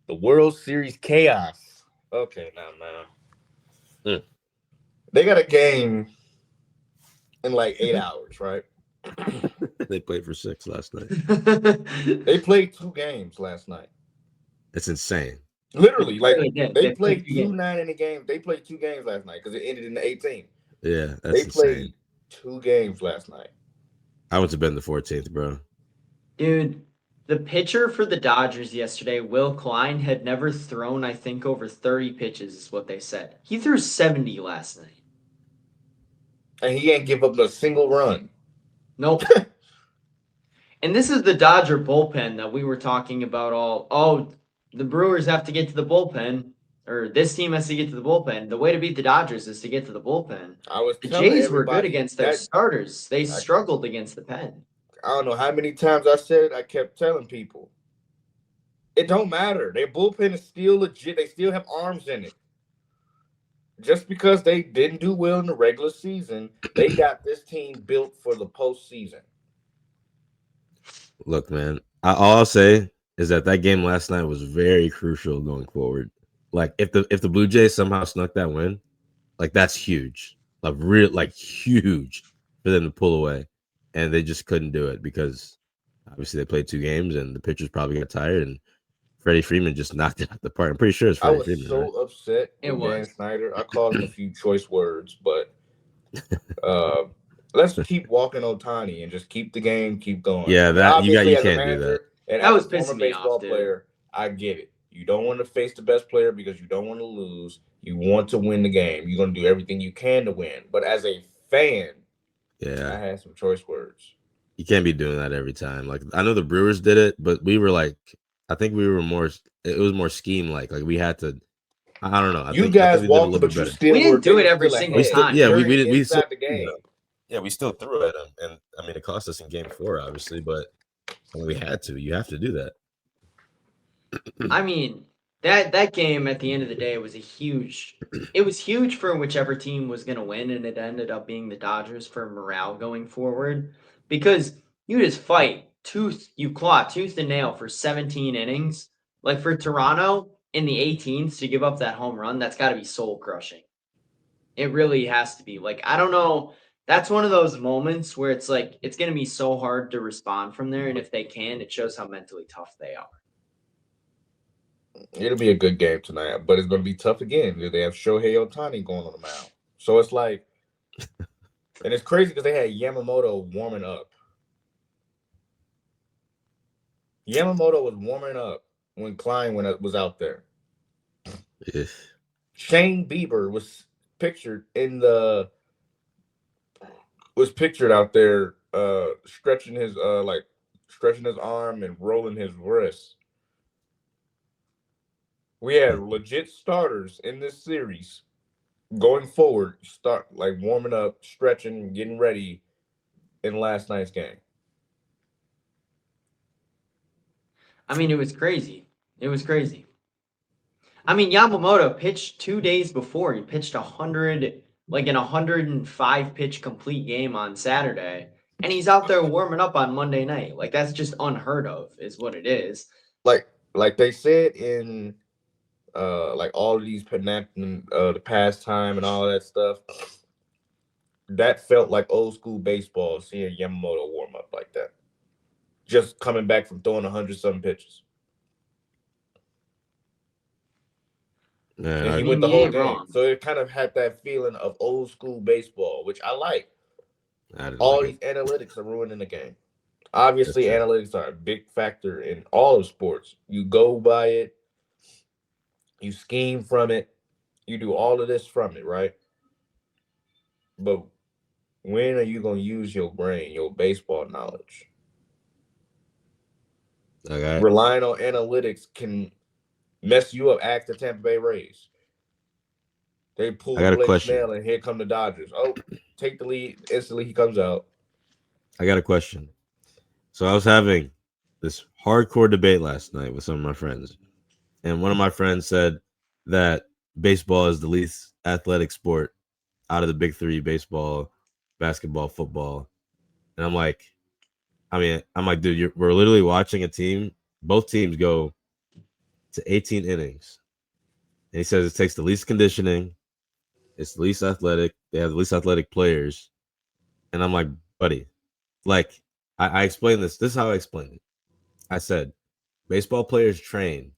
The World Series chaos. Okay, now, Mm. they got a game in like 8 hours, right? They played for 6 last night. They played 2 games last night. It's insane. Literally, like Really did. they They played played two two games. nine in a game. They played 2 games last night because it ended in the 18th. Yeah, They that's insane. played 2 games last night. I went to bed in the 14th, bro. Dude, the pitcher for the Dodgers yesterday, Will Klein, had never thrown, I think, over 30 pitches, is what they said. He threw 70 last night. And he ain't give up a single run. Nope. And this is the Dodger bullpen that we were talking about all. Oh, the Brewers have to get to the bullpen, or this team has to get to the bullpen. The way to beat the Dodgers is to get to the bullpen. I was The telling Jays were good everybody against their that starters. They I, struggled against the pen. I don't know how many times I said it. I kept telling people it don't matter. Their bullpen is still legit. They still have arms in it. Just because they didn't do well in the regular season, they got this team built for the postseason. Look, man, all I'll say is that game last night was very crucial going forward. Like, if the Blue Jays somehow snuck that win, like, that's huge, like huge for them to pull away, and they just couldn't do it because obviously they played 2 games and the pitchers probably got tired, and Freddie Freeman just knocked it out the park. I'm pretty sure it's I Freddie was Freeman, so right? upset It with Dan was. Snyder. I called him a few choice words, but let's keep walking Otani and just keep the game, keep going. Yeah, I mean, that obviously, you as a can't do that. manager and That as a was former pissing me baseball off, dude. player, I get it. You don't want to face the best player because you don't want to lose. You want to win the game. You're going to do everything you can to win. But as a fan, I Yeah, had some choice words. you can't be doing that every time. Like, I know the Brewers did it, but we were like, I think we were more. It was more scheme like we had to. I don't know. You I think guys they did a walked, little bit but you better. still We were. didn't They do were it every still single We ahead still, time. yeah, during we and did. We still, inside the game. yeah, we still threw at them, and I mean, it cost us in Game 4, obviously, but we had to. You have to do that. I mean, that game at the end of the day was it was huge for whichever team was going to win, and it ended up being the Dodgers for morale going forward because you just you claw tooth and nail for 17 innings. Like for Toronto in the 18th to give up that home run, that's got to be soul crushing. It really has to be. Like, I don't know. That's one of those moments where it's like it's going to be so hard to respond from there, and if they can, it shows how mentally tough they are. It'll be a good game tonight, but it's going to be tough again. They have Shohei Otani going on the mound. So it's like, and it's crazy because they had Yamamoto warming up. Yamamoto was warming up when Klein was out there. Yeah. Shane Bieber pictured in the was pictured out there stretching his arm and rolling his wrist. We had legit starters in this series going forward, start like warming up, stretching, getting ready in last night's game. I mean, it was crazy. It was crazy. I mean, Yamamoto pitched 2 days before. He pitched 100, like an 105 pitch complete game on Saturday, and he's out there warming up on Monday night. Like that's just unheard of, is what it is. Like they said in like all of these the pastime and all that stuff. That felt like old school baseball, seeing Yamamoto warm up like that. Just coming back from throwing 100-something pitches. And Yeah, he I went mean, the you whole ain't game. wrong. So it kind of had that feeling of old school baseball, which I like. I didn't All like these it. analytics are ruining the game. That's Obviously, true. analytics are a big factor in all of sports. You go by it, you scheme from it, you do all of this from it, right? But when are you going to use your brain, your baseball knowledge? Okay, Relying on analytics can mess you up. Ask the Tampa Bay Rays. They I pull got a Blake question. Snell, and here come the Dodgers. Oh, take the lead. Instantly, he comes out. I got a question. So I was having this hardcore debate last night with some of my friends, and one of my friends said that baseball is the least athletic sport out of the big three: baseball, basketball, football. And I'm like, dude, we're literally watching a team. Both teams go to 18 innings. And he says it takes the least conditioning, it's the least athletic, they have the least athletic players. And I'm like, buddy, like I explained this. This is how I explained it. I said, baseball players train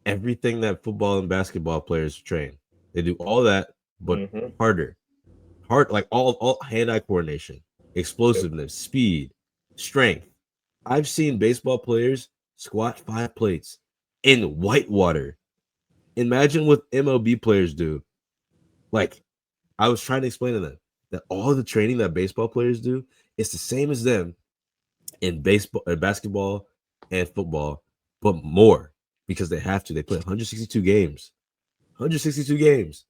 everything that football and basketball players train. They do all that, but Mm-hmm. harder. Hard, like all hand-eye coordination, Yep. explosiveness, speed, strength. I've seen baseball players squat 5 plates in white water. Imagine what MLB players do. Like, I was trying to explain to them that all the training that baseball players do is the same as them in baseball, basketball, and football, but more because they have to. They play 162 games. 162 games.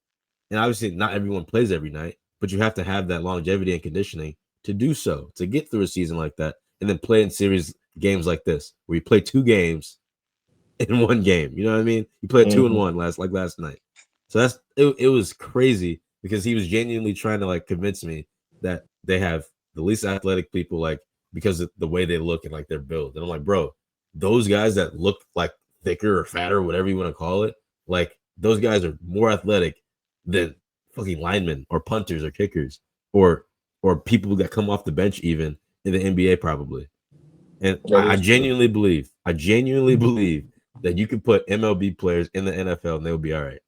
And obviously, not everyone plays every night, but you have to have that longevity and conditioning to do so, to get through a season like that, and then play in series games like this, where you play 2 games in one game. You know what I mean? You played 2-1 last night. So it was crazy because he was genuinely trying to like convince me that they have the least athletic people, like because of the way they look and like their build. And I'm like, bro, those guys that look like thicker or fatter, whatever you want to call it, like those guys are more athletic than fucking linemen or punters or kickers or people that come off the bench even in the NBA probably. And That I is true. I genuinely believe that you can put MLB players in the NFL and they'll be all right.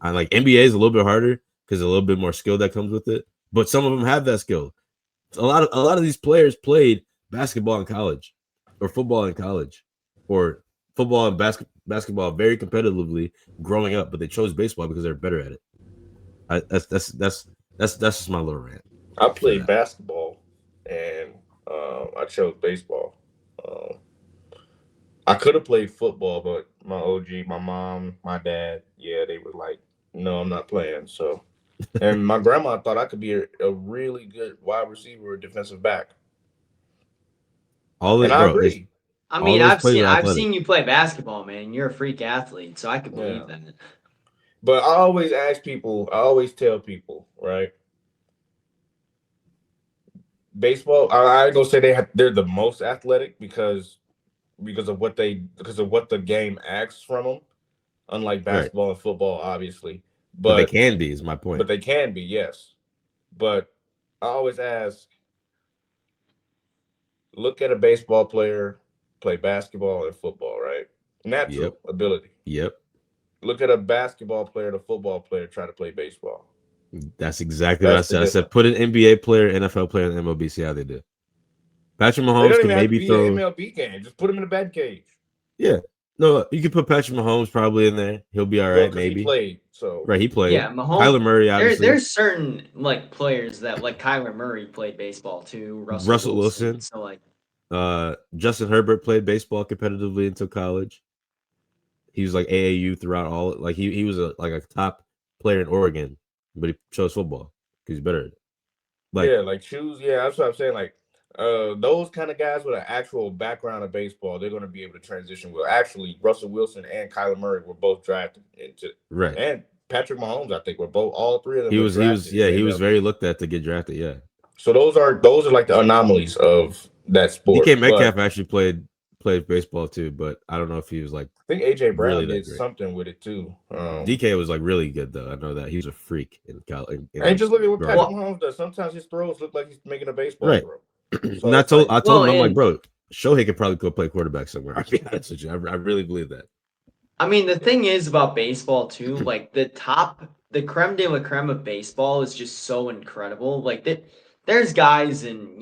I like NBA is a little bit harder because a little bit more skill that comes with it, but some of them have that skill. A lot of these players played basketball in college, or football in college, or football and basketball very competitively growing up, but they chose baseball because they're better at it. That's just my little rant I for played that. basketball, and I chose baseball. Um, I could have played football, but my OG, my mom, my dad, yeah, they were like, "No, I'm not playing." So, and my grandma thought I could be a really good wide receiver or defensive back, All and it, I bro, it's agree. I all mean, those plays are I've athletic. seen you play basketball, man. You're a freak athlete, so I could believe Yeah, that. but I always ask people. I always tell people, right? Baseball. I ain't gonna say they're the most athletic because of what the game asks from them. Unlike Right. basketball and football, obviously, But they but can be, is my point. they can be, yes. But I always ask, look at a baseball player play basketball and football, right? Yep. Natural ability. Yep. Look at a basketball player and a football player try to play baseball. That's exactly what I That's the said. I said difference. put an NBA player, NFL player in the MLB, see how they do. Patrick They Mahomes don't can even have to maybe be an throw. MLB game. Just put him in a bat cage. Yeah. No, you could put Patrick Mahomes probably in there. He'll be all Well, right, because he maybe. played, so Right, he played. Yeah, Mahomes. Kyler Murray, obviously. There's certain like players that like Kyler Murray played baseball too. Russell Russell Wilson. Wilson. So like, Justin Herbert played baseball competitively until college. He was like AAU throughout all. Like he was a top player in Oregon, but he chose football because he's better at it. Like yeah, like choose. Yeah, that's what I'm saying. Like, those kind of guys with an actual background of baseball, they're going to be able to transition. Well, actually, Russell Wilson and Kyler Murray were both drafted into, right. and Patrick Mahomes, I think, were both. All three of them were drafted in Yeah, the he was MLB. very looked at to get drafted. Yeah. So those are like the anomalies of that DK sport. But Metcalf actually played baseball too, but I don't know if he was like I think AJ really Brown that did great. something with it too. DK was like really good though. I know that he was a freak in college, in And like just look at what growing Patrick up. well, Mahomes does. Sometimes his throws look like he's making a baseball Right. throw. And So it's like, I told well, him, I'm like, and bro, Shohei could probably go play quarterback somewhere. I'll be honest with you. I really believe that. I mean, the thing is about baseball too, like the creme de la creme of baseball is just so incredible. Like there's guys in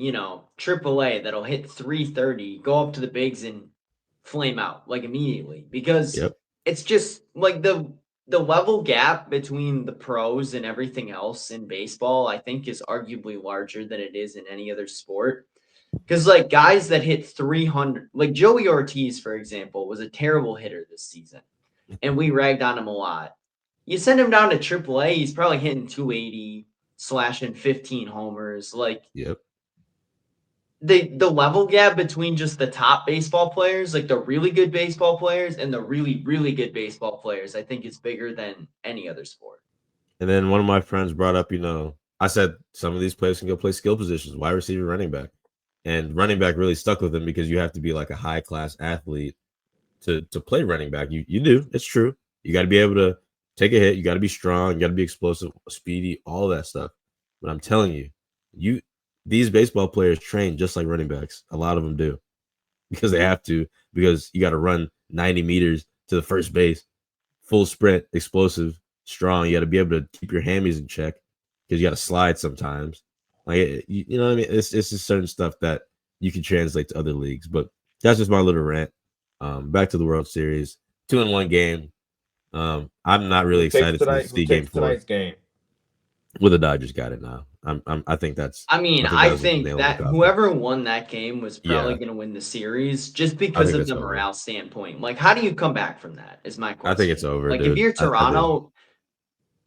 AAA that'll hit 330, go up to the bigs and flame out like immediately because Yep. it's just like the level gap between the pros and everything else in baseball. I think is arguably larger than it is in any other sport. Because like guys that hit 300, like Joey Ortiz, for example, was a terrible hitter this season, and we ragged on him a lot. You send him down to AAA, he's probably hitting 280, slashing 15 homers. Like Yep. the level gap between just the top baseball players, like the really good baseball players, and the really really good baseball players, I think is bigger than any other sport. And then one of my friends brought up, I said some of these players can go play skill positions, wide receiver, running back. And running back really stuck with him because you have to be like a high class athlete to play running back. You do. It's true. You got to be able to take a hit. You got to be strong. You got to be explosive, speedy, all that stuff. But I'm telling you, these baseball players train just like running backs. A lot of them do because they have to. Because you got to run 90 meters to the first base, full sprint, explosive, strong. You got to be able to keep your hammies in check because you got to slide sometimes. Like you know what I mean? It's just certain stuff that you can translate to other leagues. But that's just my little rant. Back to the World Series, 2-1 game. I'm not really Who takes excited to tonight? Who see Game takes 4. tonight's game? Well, the Dodgers got it now. I think that's. I mean, I think I that was the think nail in the that coffin. whoever won that game was probably Yeah, going to win the series just I because think of it's the over. morale standpoint. Like, how do you come back from that? Is my I think it's question. over, Like, if dude. you're I do. Toronto,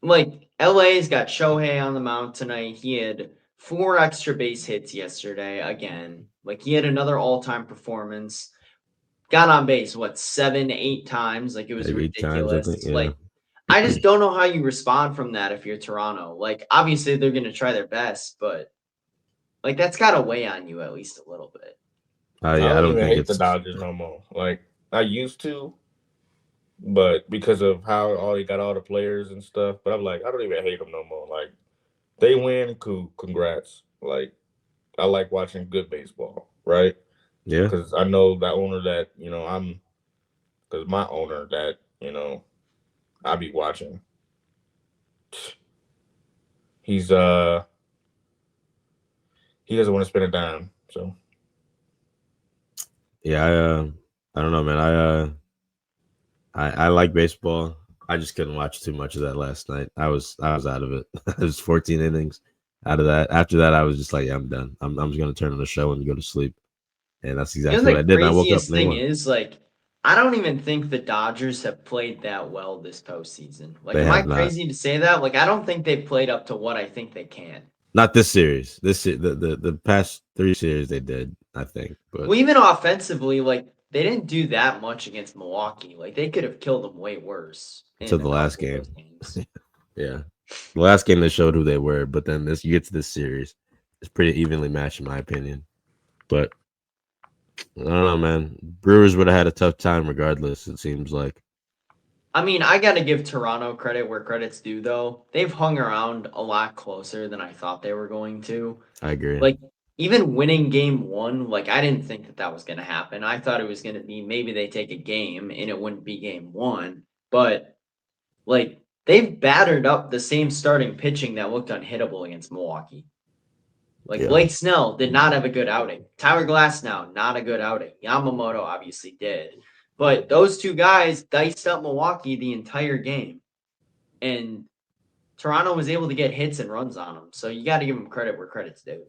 like LA's got Shohei on the mound tonight. He had 4 extra base hits yesterday again. Like, he had another all-time performance. Got on base, what, 7, 8 times? Like, it was Like 8 times, I think. ridiculous. Yeah, Like, I just don't know how you respond from that if you're Toronto. Like, obviously they're going to try their best, but like that's got to weigh on you at least a little bit. I yeah. I don't don't even think hate the it's. Dodgers no more. Like I used to, but because of how all they got all the players and stuff. But I'm like, I don't even hate them no more. Like they win, cool, congrats. Like I like watching good baseball, right? Yeah, Because I know that owner that because my owner that I be watching. He's he doesn't want to spend a dime. So yeah. I don't know, man. I like baseball. I just couldn't watch too much of that last night. I was out of it. It was 14 innings out of that. After that, I was just like, yeah, I'm done. I'm just gonna turn on the show and go to sleep. And that's You know, exactly what I the did. And I woke up craziest and they thing won. is like I don't even think the Dodgers have played that well this postseason. Like, They am I have not. crazy to say that? Like, I don't think they've played up to what I think they can. Not this series. The past 3 series they did, I think. But Well, even offensively, like they didn't do that much against Milwaukee. Like they could have killed them way worse until in the a last couple of game. those games. Yeah. The last game they showed who they were, but then this you get to this series. It's pretty evenly matched in my opinion. But I don't know, man. Brewers would have had a tough time regardless, it seems like. I mean, I got to give Toronto credit where credit's due, though. They've hung around a lot closer than I thought they were going to. I agree. Like, even winning game 1, like, I didn't think that that was going to happen. I thought it was going to be maybe they take a game and it wouldn't be game 1. But, like, they've battered up the same starting pitching that looked unhittable against Milwaukee. Like, Yeah. Blake Snell did not have a good outing. Tyler Glasnow, not a good outing. Yamamoto obviously did. But those 2 guys diced up Milwaukee the entire game. And Toronto was able to get hits and runs on them. So you got to give them credit where credit's due.